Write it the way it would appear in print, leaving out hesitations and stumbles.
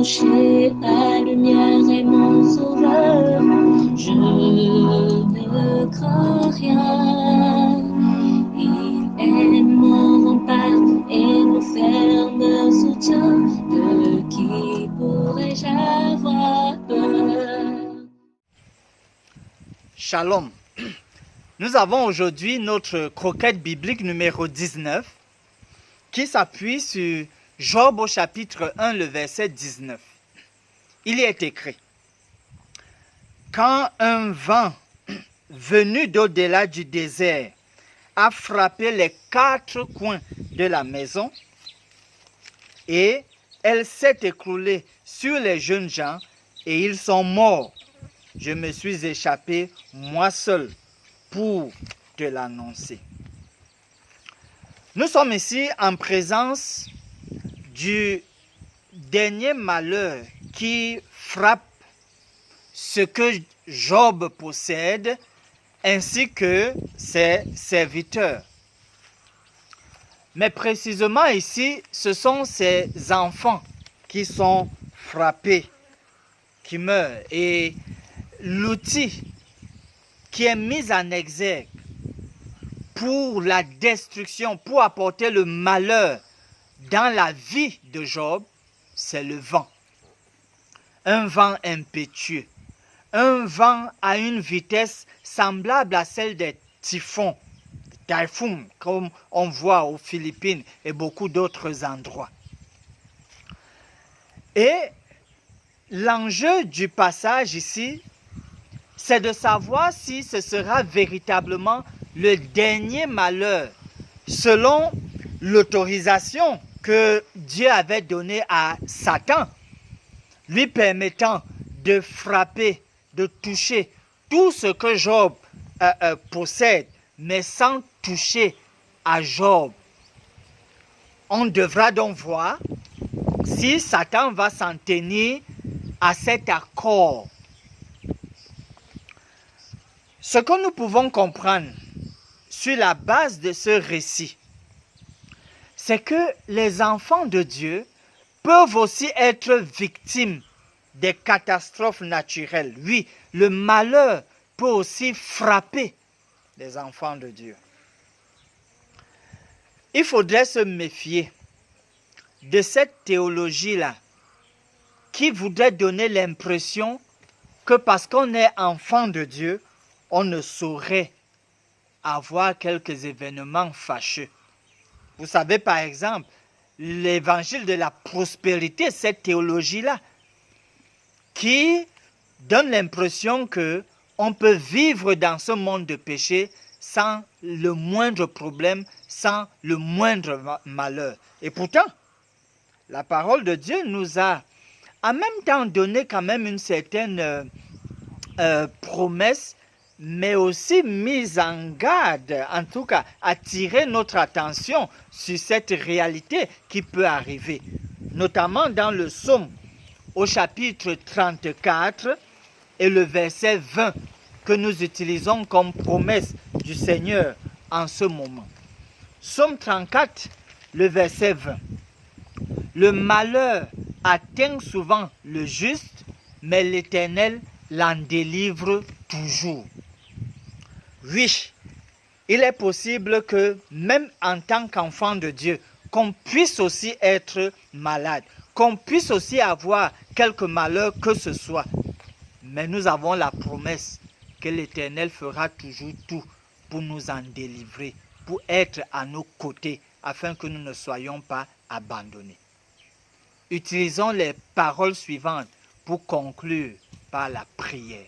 approcher, la lumière est mon sauveur. Je ne crains rien. Il est mon rempart et mon ferme soutien. De qui pourrais-je avoir peur? Shalom. Nous avons aujourd'hui notre croquette biblique numéro 19 qui s'appuie sur Job au chapitre 1, le verset 19. Il y est écrit: quand un vent venu d'au-delà du désert a frappé les quatre coins de la maison et elle s'est écroulée sur les jeunes gens et ils sont morts, je me suis échappé moi seul pour te l'annoncer. Nous sommes ici en présence du dernier malheur qui frappe ce que Job possède ainsi que ses serviteurs. Mais précisément ici, ce sont ses enfants qui sont frappés, qui meurent. Et l'outil qui est mis en exergue pour la destruction, pour apporter le malheur dans la vie de Job, c'est le vent. Un vent impétueux, un vent à une vitesse semblable à celle des typhons, comme on voit aux Philippines et beaucoup d'autres endroits. Et l'enjeu du passage ici, c'est de savoir si ce sera véritablement le dernier malheur, selon l'autorisation que Dieu avait donnée à Satan, lui permettant de frapper, de toucher tout ce que Job possède, mais sans toucher à Job. On devra donc voir si Satan va s'en tenir à cet accord. Ce que nous pouvons comprendre sur la base de ce récit, c'est que les enfants de Dieu peuvent aussi être victimes des catastrophes naturelles. Oui, le malheur peut aussi frapper les enfants de Dieu. Il faudrait se méfier de cette théologie-là qui voudrait donner l'impression que parce qu'on est enfant de Dieu, on ne saurait avoir quelques événements fâcheux. Vous savez, par exemple, l'évangile de la prospérité, cette théologie-là, qui donne l'impression qu'on peut vivre dans ce monde de péché sans le moindre problème, sans le moindre malheur. Et pourtant, la parole de Dieu nous a en même temps donné quand même une certaine promesse, mais aussi mise en garde, en tout cas attirer notre attention sur cette réalité qui peut arriver, notamment dans le psaume au chapitre 34 et le verset 20 que nous utilisons comme promesse du Seigneur en ce moment. Psaume 34, le verset 20. Le malheur atteint souvent le juste, mais l'Éternel l'en délivre toujours. Oui, il est possible que même en tant qu'enfant de Dieu, qu'on puisse aussi être malade, qu'on puisse aussi avoir quelque malheur que ce soit. Mais nous avons la promesse que l'Éternel fera toujours tout pour nous en délivrer, pour être à nos côtés, afin que nous ne soyons pas abandonnés. Utilisons les paroles suivantes pour conclure par la prière.